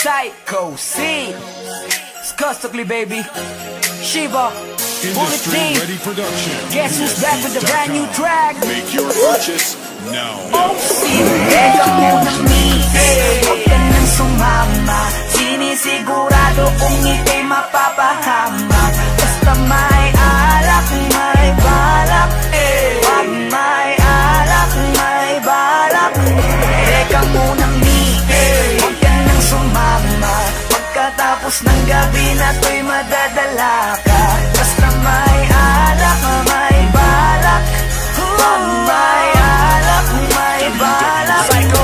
Psycho C. Skustokly baby. Shiva. Bullet D. Guess who's back with the brand new track? Make your purchase now. Oh, Teka muna misis, huwag ka nang sumama. Sinisigurado kung ika'y mapapahamak. Basta may alak, may balak. Pag may alak, may balak. Teka muna misis, huwag ka nang sumama. Pagkatapos ng gabi na to'y madadala ka. Basta may alak, may balak. Pag may alak, may balak. Psycho.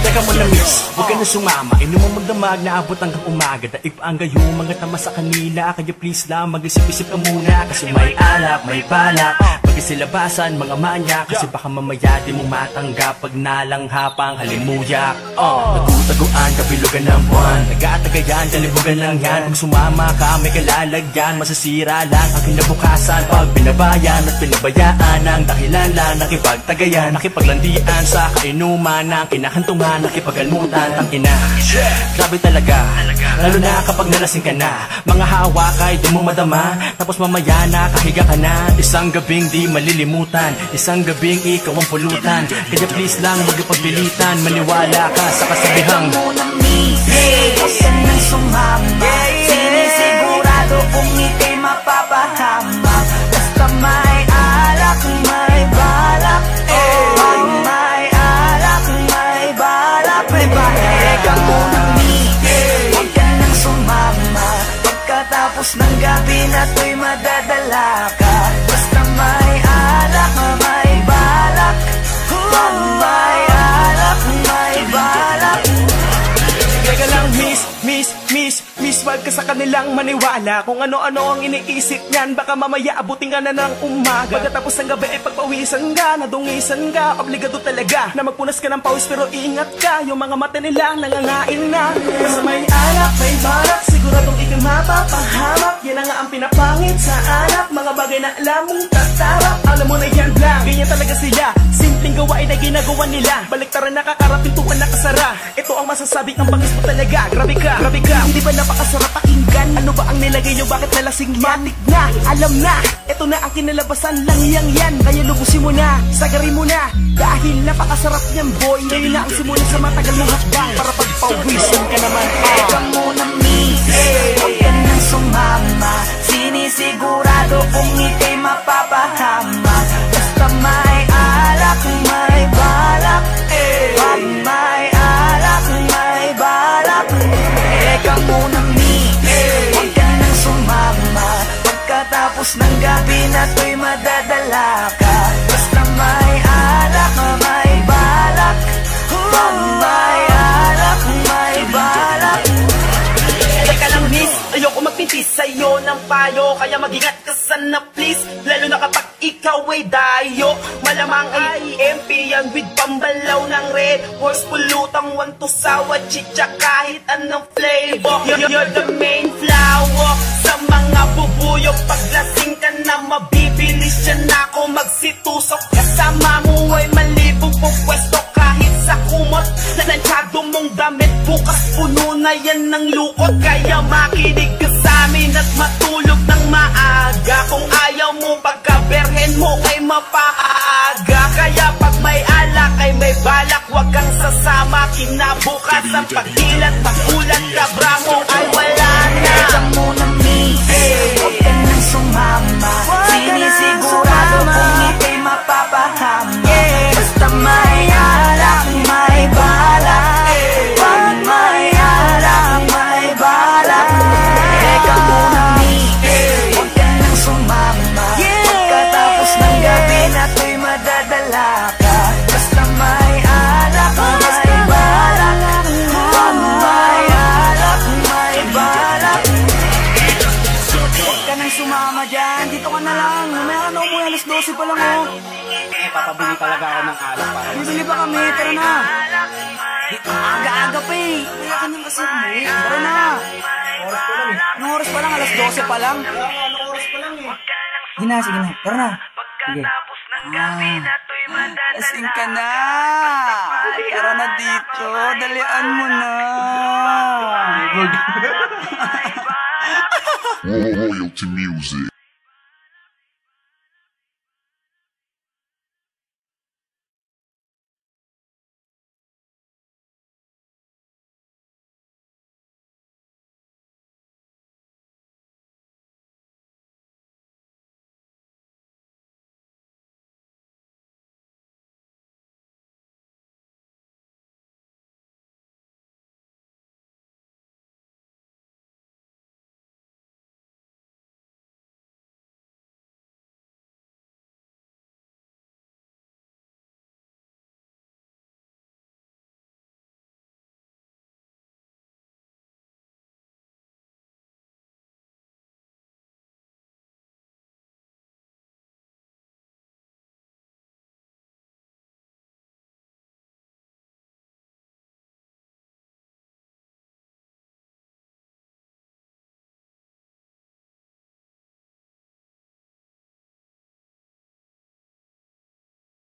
Teka mo na miss, huwag ka na sumama. Inom mo magdamag na abot hanggang umaga. Daig pa ang gayo, mga tama sa kanila. Kaya please lang, mag-isip-isip ka muna. Kasi may alak, may balak. Pagkasilabasan, mga manya. Kasi baka mamaya di mo matanggap pag nalanghapang halimuyak. Nagtutaguan, kabilugan ng buwan. Nagkatagayan, kalibugan lang yan. Kung sumama ka, may kalalagyan. Masasira lang ang kinabukasan. Pag binabayan at pinabayaan ang dahilan lang. Nakipagtagayan, nakipaglandian sa kainuman ng kinakantungan, nakipag-almutan, tangina. Grabe talaga, lalo na kapag nalasing ka na. Mga hawak ay di mo madama. Tapos mamaya nakahiga ka na. Isang gabing di malilimutan, isang gabing ikaw ang pulutan. Kaya please lang magpagpilitan, maniwala ka sa kasabihang. Teka muna misis, huwag ka nang sumama. Sinisigurado kung ika'y mapapahamak. Basta may alak, may balak. Pag may alak, may balak. Teka muna misis, huwag ka nang sumama. Pagkatapos ng gabi na to'y madadala ka. Basta may alak, may balak. Pag may alak, may balak. Teka lang miss, wag ka sa kanilang maniwala. Kung ano-ano ang iniisip niyan, baka mamaya abutin ka na ng umaga. Pagkatapos ng gabi ay pagpawisan ka, nadungisan ka. Obligado talaga na magpunas ka ng pawis, pero ingat ka, yung mga mata nila nangangain na. Basta may alak, may balak, siguradong ikay mapapahamak. Yan nga ang pinapangit sa alak, mga bagay na alam mong tatarap. Alam mo na yan lang, ganyan talaga sila. Simpleng gawain na ginagawa nila, baliktaran nakakarating pintuan nakasara. Ito ang masasabi ng bangis mo talaga. Grabe ka, hindi ba napakasarap pakinggan? Ano ba ang nilagay nyo, bakit nalasing matik na? Alam na, ito na ang kinalabasan lang yan. Kaya lubusin mo na, sagarin mo na. Dahil napakasarap niyan boy, ngayon na ang simula sa matagal mong hakbang. Para pagpawisan ka naman. Teka muna misis, huwag ka nang sumama. Sinisigurado kung ika'y mapapahamak. Basta may alak, may balak. Pag may alak, may balak. Teka muna misis, huwag ka nang sumama. Pagkatapos ng gabi na to'y madadala ka. Basta may alak, may balak. Pag may alak, may balak. Teka lang miss, ayoko magpintis sa'yo ng payo. Kaya mag-ingat ka sana please, lalo na kapag ikaw ay dayo. Malamang ay EMP yan with pambalaw ng red horse. Pulutang want to sawa, chicha kahit anong flavor. You're the main flower sa mga bubuyo. Paglasing ka na mabibilis siya na ako magsitusok. Kasama mo ay malibog po pwesto kahit sa kumot. Nanansyado mong damit, bukas puno na yan ng lukot. Kaya makinig ka sa amin at matulog ng maaga. Kung ayaw mo pagkaberhen mo ay mapaaga. Kaya pag may alak ay may balak, wag kang sasama. Kinabukas ang pagkilat, magulat ka, bramo ay wala na. Teka muna misis, huwag ka nang sumama. Sinisigurado kung ika'y mapapahamak. Basta may alak, may balak. Pag may alak, may balak. Teka muna misis, huwag ka nang sumama. Pagkatapos ng gabi na to'y madadala ka. Basta may alak, may balak. Pag may alak, may balak. Huwag ka nang sumama dyan, dito ka na lang. Mamaya ka na umuwi, alas 12 pa lang oh. Papabili talaga ako ng alak para Bibili pa kami, tara na. Aga-aga pa eh. Kaya ka nang kasi umuwi. Tara na. Anong oras pa lang? Alas 12 pa lang? Anong oras pa lang eh? Sige na. Tara na. Sige. Pagkatapos ng gabi na to'y Lasing ka na. Tara na dito. Dalian mo na. Royalty music.